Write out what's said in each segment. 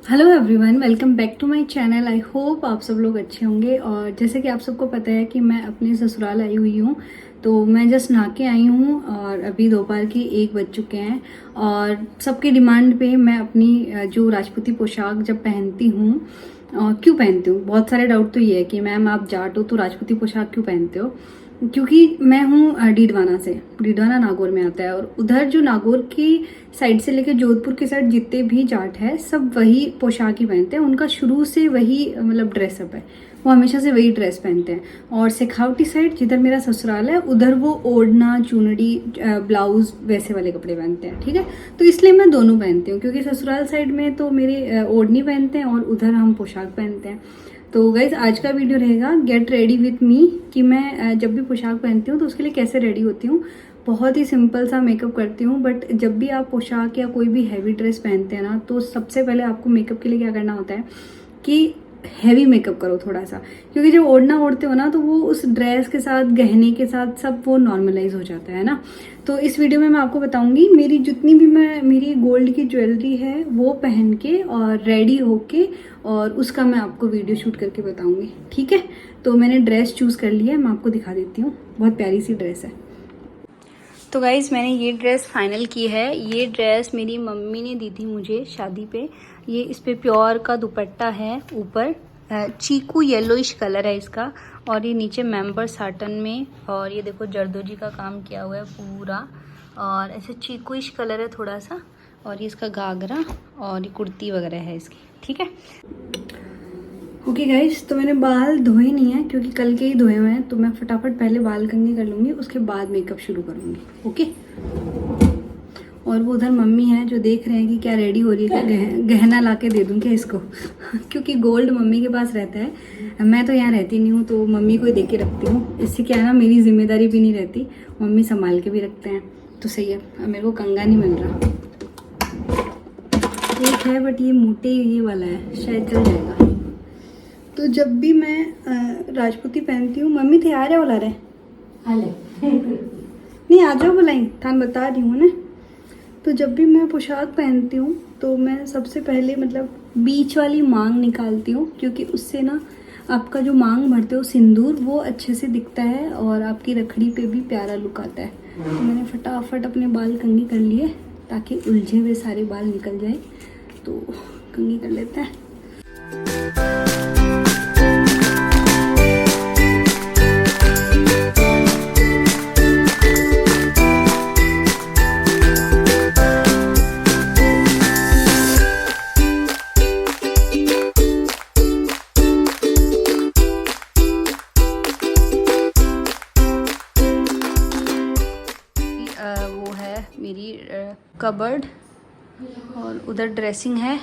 Hello everyone, welcome back to my channel. I hope आप सब लोग अच्छे होंगे। और जैसे कि आप सबको पता है कि मैं अपने ससुराल आई हुई हूँ, तो मैं जस्ट नहा के आई हूँ और अभी दोपहर के 1 बज चुके हैं। और सबकी डिमांड पे मैं अपनी जो राजपूती पोशाक जब पहनती हूँ, क्यों पहनती हूँ, बहुत सारे डाउट तो ये है कि मैम आप जाट हो तो राजपूती पोशाक क्यों पहनते हो। क्योंकि मैं हूँ डीडवाना से, डीडवाना नागौर में आता है। और उधर जो नागौर की साइड से लेकर जोधपुर की साइड जितने भी जाट है सब वही पोशाक ही पहनते हैं। उनका शुरू से वही मतलब ड्रेसअप है, वो हमेशा से वही ड्रेस पहनते हैं। और शेखावटी साइड जिधर मेरा ससुराल है उधर वो ओढ़ना, चुनरी, ब्लाउज वैसे वाले कपड़े पहनते हैं। ठीक है, तो इसलिए मैं दोनों पहनती हूँ, क्योंकि ससुराल साइड में तो मेरे ओढ़नी पहनते हैं और उधर हम पोशाक पहनते हैं। तो गाइज आज का वीडियो रहेगा गेट रेडी विथ मी, कि मैं जब भी पोशाक पहनती हूँ तो उसके लिए कैसे रेडी होती हूँ। बहुत ही सिंपल सा मेकअप करती हूँ, बट जब भी आप पोशाक या कोई भी हैवी ड्रेस पहनते हैं ना, तो सबसे पहले आपको मेकअप के लिए क्या करना होता है कि हैवी मेकअप करो थोड़ा सा। क्योंकि जब ओढ़ना ओढ़ते हो ना तो वो उस ड्रेस के साथ, गहने के साथ सब वो नॉर्मलाइज हो जाता है ना। तो इस वीडियो में मैं आपको बताऊंगी मेरी जितनी भी मेरी गोल्ड की ज्वेलरी है वो पहन के और रेडी होके, और उसका मैं आपको वीडियो शूट करके बताऊंगी। ठीक है, तो मैंने ड्रेस चूज़ कर लिया है, मैं आपको दिखा देती हूँ। बहुत प्यारी सी ड्रेस है। तो गाइज़ मैंने ये ड्रेस फाइनल की है। ये ड्रेस मेरी मम्मी ने दी थी मुझे शादी पे। ये इस पे प्योर का दुपट्टा है, ऊपर चीकू येलोइश कलर है इसका, और ये नीचे मेंबर साटन में, और ये देखो जरदोजी का काम किया हुआ है पूरा, और ऐसे चीकुइश कलर है थोड़ा सा। और ये इसका घाघरा और ये कुर्ती वगैरह है इसकी। ठीक है, ओके गाइस, तो मैंने बाल धोए नहीं है क्योंकि कल के ही धोए हुए हैं, तो मैं फटाफट पहले बाल कंघी कर लूँगी, उसके बाद मेकअप शुरू करूँगी। ओके, और वो उधर मम्मी है जो देख रहे हैं कि क्या रेडी हो रही है, क्या गहना ला के दे दूँ क्या इसको क्योंकि गोल्ड मम्मी के पास रहता है, मैं तो यहाँ रहती नहीं हूँ, तो मम्मी को ही दे के रखती हूँ। इससे क्या है ना, मेरी जिम्मेदारी भी नहीं रहती, मम्मी संभाल के भी रखते हैं, तो सही है। अब मेरे को कंघा नहीं मिल रहा, एक है बट ये मोटे ये वाला है, शायद चल जाएगा। तो जब भी मैं राजपूती पहनती हूँ, मम्मी थे आ रहे बोला रहे नहीं आ जाओ बुलाई थान बता रही हूँ ना। तो जब भी मैं पोशाक पहनती हूँ तो मैं सबसे पहले मतलब बीच वाली मांग निकालती हूँ, क्योंकि उससे ना आपका जो मांग भरते हो सिंदूर वो अच्छे से दिखता है और आपकी रखड़ी पे भी प्यारा लुक आता है। तो मैंने फटाफट अपने बाल कंघी कर लिए ताकि उलझे हुए सारे बाल निकल जाए। तो कंघी कर लेते हैं। वो है मेरी कबर्ड, और उधर ड्रेसिंग है,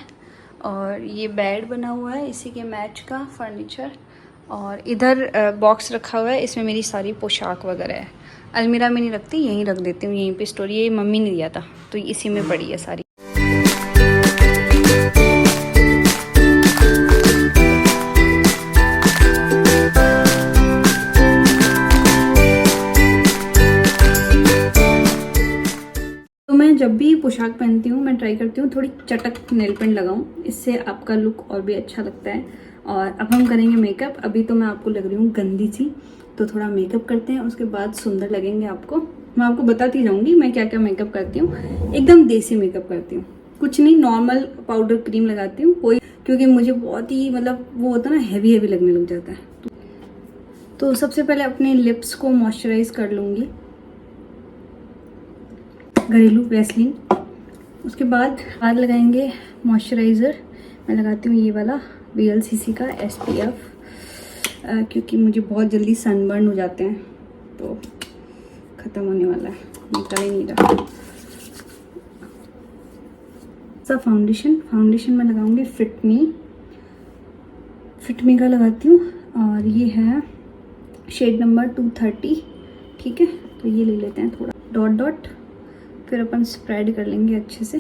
और ये बेड बना हुआ है इसी के मैच का फर्नीचर, और इधर बॉक्स रखा हुआ है, इसमें मेरी सारी पोशाक वगैरह है। अलमीरा में नहीं रखती, यहीं रख देती हूँ, यहीं पे स्टोर, ये मम्मी ने दिया था तो इसी में पड़ी है सारी। जब भी पोशाक पहनती हूँ मैं ट्राई करती हूँ थोड़ी चटक नेल पेंट लगाऊं, इससे आपका लुक और भी अच्छा लगता है। और अब हम करेंगे मेकअप। अभी तो मैं आपको लग रही हूँ गंदी सी, तो थोड़ा मेकअप करते हैं, उसके बाद सुंदर लगेंगे आपको। मैं आपको बताती जाऊँगी मैं क्या क्या मेकअप करती हूँ। एकदम देसी मेकअप करती हूँ, कुछ नहीं, नॉर्मल पाउडर क्रीम लगाती हूँ कोई, क्योंकि मुझे बहुत ही मतलब वो होता है ना, हैवी हैवी लगने लग जाता है। तो सबसे पहले अपने लिप्स को मॉइस्चराइज कर लूँगी, घरेलू वैसलीन। उसके बाद हाथ लगाएंगे मॉइस्चराइज़र। मैं लगाती हूँ ये वाला VLCC का SPF, क्योंकि मुझे बहुत जल्दी सनबर्न हो जाते हैं, तो ख़त्म होने वाला है, निकल ही नहीं रहा। सब फाउंडेशन मैं लगाऊंगी फिट मी का लगाती हूँ, और ये है शेड नंबर 230। ठीक है, तो ये ले लेते हैं थोड़ा डॉट डॉट, फिर अपन स्प्रेड कर लेंगे अच्छे से।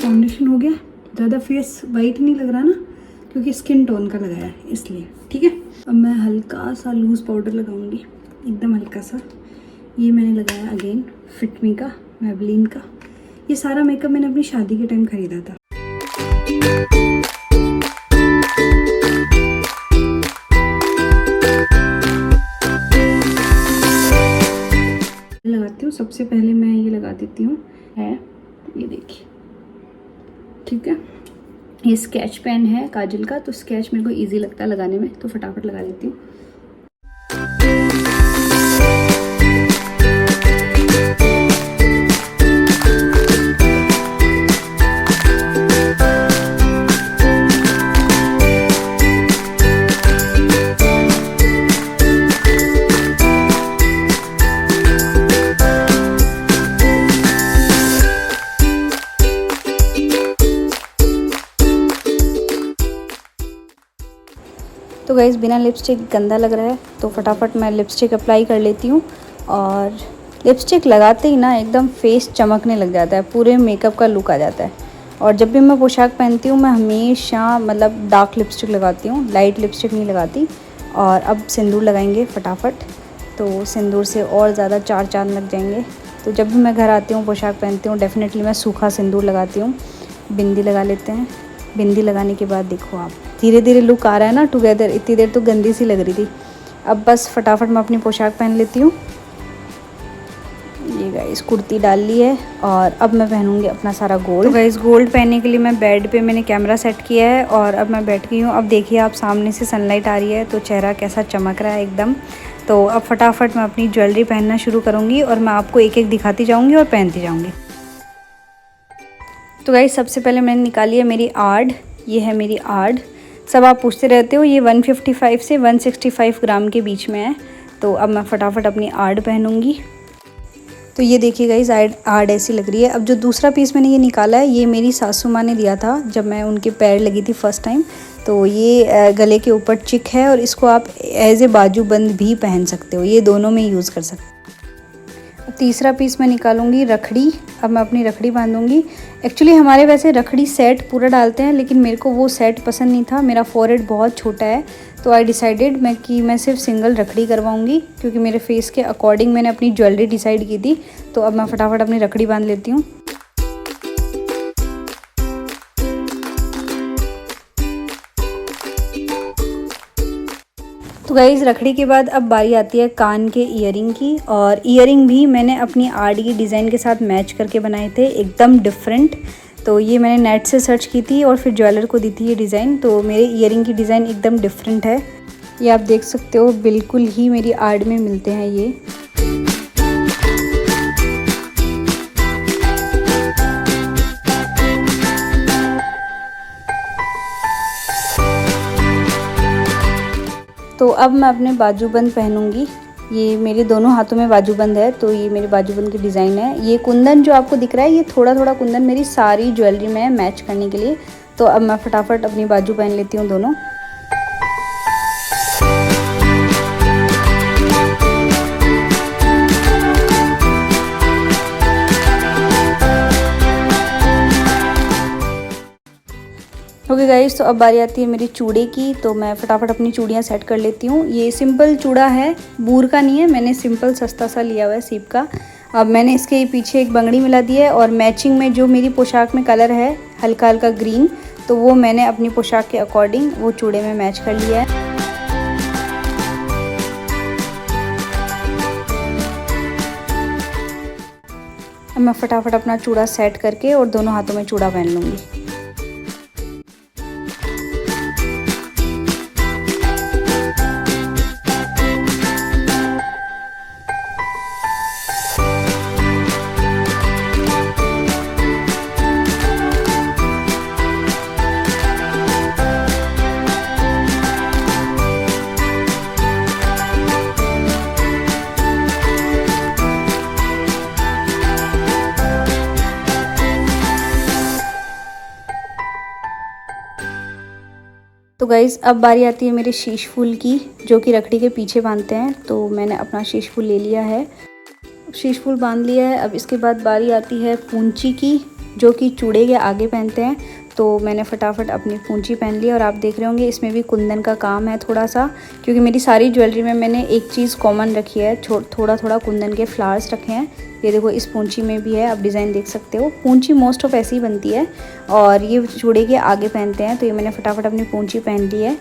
फाउंडेशन हो गया, ज़्यादा फेस वाइट नहीं लग रहा ना, क्योंकि स्किन टोन का लगाया है इसलिए, ठीक है। अब मैं हल्का सा लूज़ पाउडर लगाऊंगी, एकदम हल्का सा। ये मैंने लगाया अगेन फिट मी का, मैबलिन का। ये सारा मेकअप मैंने अपनी शादी के टाइम खरीदा था। लगाती हूँ सबसे पहले मैं ये लगा देती हूँ है, ये देखिए, ठीक है। ये स्केच पेन है काजल का, तो स्केच मेरे को इजी लगता है लगाने में, तो फटाफट लगा देती हूँ। तो गाइस बिना लिपस्टिक गंदा लग रहा है, तो फटाफट मैं लिपस्टिक अप्लाई कर लेती हूँ। और लिपस्टिक लगाते ही ना एकदम फेस चमकने लग जाता है, पूरे मेकअप का लुक आ जाता है। और जब भी मैं पोशाक पहनती हूँ मैं हमेशा मतलब डार्क लिपस्टिक लगाती हूँ, लाइट लिपस्टिक नहीं लगाती। और अब सिंदूर लगाएंगे फटाफट, तो सिंदूर से और ज़्यादा चार चांद लग जाएंगे। तो जब भी मैं घर आती हूँ पोशाक पहनती हूँ डेफ़िनेटली मैं सूखा सिंदूर लगाती हूँ। बिंदी लगा लेते हैं। बिंदी लगाने के बाद देखो आप धीरे धीरे लुक आ रहा है ना टुगेदर। इतनी देर तो गंदी सी लग रही थी। अब बस फटाफट मैं अपनी पोशाक पहन लेती हूँ। ये गाइस कुर्ती डाल ली है और अब मैं पहनूंगी अपना सारा गोल्ड। तो गाइस गोल्ड पहनने के लिए मैं बेड पे मैंने कैमरा सेट किया है और अब मैं बैठ गई हूँ। अब देखिए आप सामने से सनलाइट आ रही है तो चेहरा कैसा चमक रहा है एकदम। तो अब फटाफट मैं अपनी ज्वेलरी पहनना शुरू करूँगी और मैं आपको एक एक दिखाती जाऊँगी और पहनती जाऊँगी। तो गाइस सबसे पहले मैंने निकाली है मेरी आर्ड। ये है मेरी आर्ड। सब आप पूछते रहते हो, ये 155 से 165 ग्राम के बीच में है। तो अब मैं फटाफट अपनी आर्ड पहनूंगी। तो ये देखिए गाइस आर्ड ऐसी लग रही है। अब जो दूसरा पीस मैंने ये निकाला है ये मेरी सासू माँ ने दिया था जब मैं उनके पैर लगी थी फर्स्ट टाइम। तो ये गले के ऊपर चिक है और इसको आप एज ए बाजूबंद भी पहन सकते हो, ये दोनों में यूज़ कर सकते हो। अब तीसरा पीस मैं निकालूंगी रखड़ी। अब मैं अपनी रखड़ी बांधूंगी। एक्चुअली हमारे वैसे रखड़ी सेट पूरा डालते हैं लेकिन मेरे को वो सेट पसंद नहीं था, मेरा फॉरहेड बहुत छोटा है। तो आई डिसाइडेड मैं सिर्फ सिंगल रखड़ी करवाऊंगी क्योंकि मेरे फेस के अकॉर्डिंग मैंने अपनी ज्वेलरी डिसाइड की थी। तो अब मैं फटाफट अपनी रखड़ी बांध लेती हूँ। तो गाइज़ रखड़ी के बाद अब बारी आती है कान के ईयरिंग की। और ईयरिंग भी मैंने अपनी आर्ट की डिज़ाइन के साथ मैच करके बनाए थे, एकदम डिफरेंट। तो ये मैंने नेट से सर्च की थी और फिर ज्वेलर को दी थी ये डिज़ाइन। तो मेरे ईयरिंग की डिज़ाइन एकदम डिफरेंट है, ये आप देख सकते हो, बिल्कुल ही मेरी आर्ट में मिलते हैं ये। तो अब मैं अपने बाजूबंद पहनूंगी। ये मेरे दोनों हाथों में बाजूबंद है, तो ये मेरे बाजूबंद की डिज़ाइन है। ये कुंदन जो आपको दिख रहा है ये थोड़ा थोड़ा कुंदन मेरी सारी ज्वेलरी में है मैच करने के लिए। तो अब मैं फटाफट अपनी बाजू पहन लेती हूँ दोनों। ओके गाइस, तो अब बारी आती है मेरी चूड़े की। तो मैं फटाफट अपनी चूड़ियाँ सेट कर लेती हूँ। ये सिंपल चूड़ा है, बूर का नहीं है, मैंने सिंपल सस्ता सा लिया हुआ है सीप का। अब मैंने इसके पीछे एक बंगड़ी मिला दी है और मैचिंग में जो मेरी पोशाक में कलर है हल्का हल्का ग्रीन, तो वो मैंने अपनी पोशाक के अकॉर्डिंग वो चूड़े में मैच कर लिया है। अब मैं फटाफट अपना चूड़ा सेट करके और दोनों हाथों में चूड़ा पहन लूँगी। तो गाइज़ अब बारी आती है मेरे शीश फूल की, जो कि रखड़ी के पीछे बांधते हैं। तो मैंने अपना शीश फूल ले लिया है, शीश फूल बांध लिया है। अब इसके बाद बारी आती है पूंची की, जो कि चूड़े के आगे पहनते हैं। तो मैंने फटाफट अपनी पूंची पहन ली। और आप देख रहे होंगे इसमें भी कुंदन का काम है थोड़ा सा, क्योंकि मेरी सारी ज्वेलरी में मैंने एक चीज़ कॉमन रखी है, थोड़ा थोड़ा कुंदन के फ्लावर्स रखे हैं। ये देखो इस पूंची में भी है, आप डिज़ाइन देख सकते हो। पूंची मोस्ट ऑफ ऐसी ही बनती है और ये चूड़ी के आगे पहनते हैं, तो ये मैंने फटाफट अपनी पूंची पहन ली है।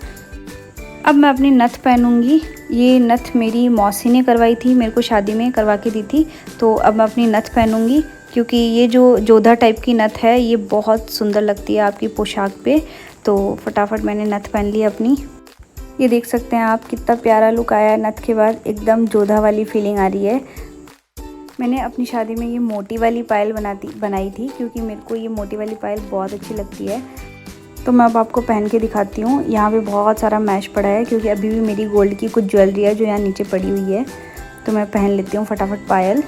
अब मैं अपनी नथ पहनूंगी। ये नथ मेरी मौसी ने करवाई थी, मेरे को शादी में करवा के दी थी। तो अब मैं अपनी नथ पहनूंगी, क्योंकि ये जो जोधा टाइप की नथ है ये बहुत सुंदर लगती है आपकी पोशाक पे। तो फटाफट मैंने नथ पहन ली अपनी। ये देख सकते हैं आप कितना प्यारा लुक आया है नथ के बाद, एकदम जोधा वाली फीलिंग आ रही है। मैंने अपनी शादी में ये मोटी वाली पायल बनाई थी, क्योंकि मेरे को ये मोटी वाली पायल बहुत अच्छी लगती है। तो मैं अब आपको पहन के दिखाती हूँ। यहाँ पे बहुत सारा मैश पड़ा है, क्योंकि अभी भी मेरी गोल्ड की कुछ ज्वेलरी है जो यहाँ नीचे पड़ी हुई है। तो मैं पहन लेती हूँ फटाफट पायल।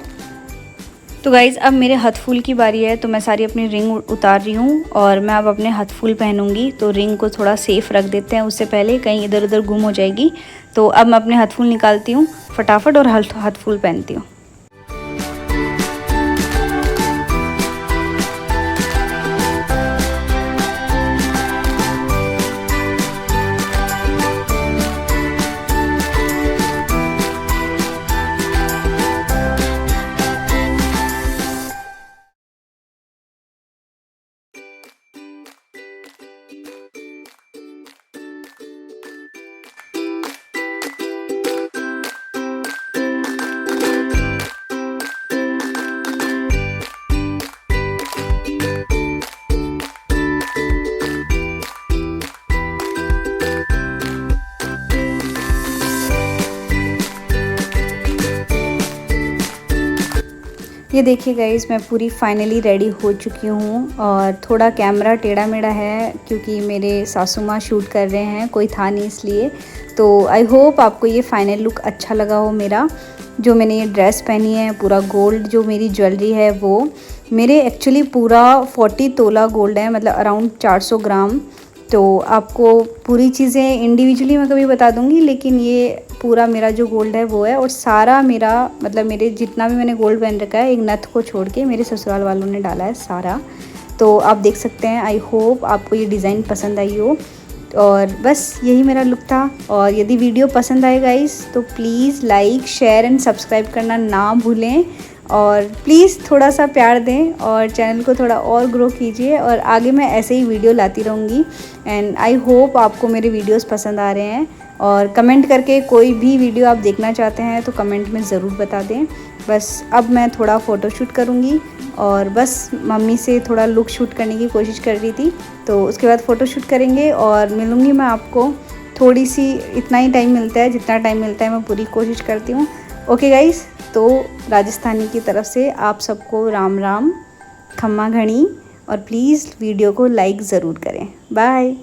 तो गाइज़ अब मेरे हथफूल की बारी है, तो मैं सारी अपनी रिंग उतार रही हूँ और मैं अब अपने हथफूल पहनूंगी। तो रिंग को थोड़ा सेफ रख देते हैं, उससे पहले कहीं इधर उधर गुम हो जाएगी। तो अब मैं अपने हथफूल निकालती हूँ फटाफट और हथफूल पहनती हूँ। ये देखिए गाइस, मैं पूरी फाइनली रेडी हो चुकी हूँ और थोड़ा कैमरा टेढ़ा मेढ़ा है, क्योंकि मेरे सासू माँ शूट कर रहे हैं, कोई था नहीं इसलिए। तो आई होप आपको ये फाइनल लुक अच्छा लगा हो मेरा। जो मैंने ये ड्रेस पहनी है पूरा गोल्ड, जो मेरी ज्वेलरी है वो मेरे एक्चुअली पूरा 40 तोला गोल्ड है, मतलब अराउंड 400 ग्राम। तो आपको पूरी चीज़ें इंडिविजुअली मैं कभी बता दूंगी, लेकिन ये पूरा मेरा जो गोल्ड है वो है। और सारा मेरा मतलब मेरे जितना भी मैंने गोल्ड पहन रखा है, एक नथ को छोड़ के मेरे ससुराल वालों ने डाला है सारा। तो आप देख सकते हैं। आई होप आपको ये डिज़ाइन पसंद आई हो। और बस यही मेरा लुक था। और यदि वीडियो पसंद आए गाइस तो please like share and subscribe करना ना भूलें। और प्लीज़ थोड़ा सा प्यार दें और चैनल को थोड़ा और ग्रो कीजिए। और आगे मैं ऐसे ही वीडियो लाती रहूँगी। एंड आई होप आपको मेरे वीडियोस पसंद आ रहे हैं। और कमेंट करके कोई भी वीडियो आप देखना चाहते हैं तो कमेंट में ज़रूर बता दें। बस अब मैं थोड़ा फ़ोटोशूट करूँगी और बस मम्मी से थोड़ा लुक शूट करने की कोशिश कर रही थी, तो उसके बाद फ़ोटोशूट करेंगे और मिलूँगी मैं आपको। थोड़ी सी इतना ही टाइम मिलता है, जितना टाइम मिलता है मैं पूरी कोशिश करती हूँ। ओके गाइस, तो राजस्थानी की तरफ से आप सबको राम राम, खम्मा घणी। और प्लीज़ वीडियो को लाइक ज़रूर करें। बाय।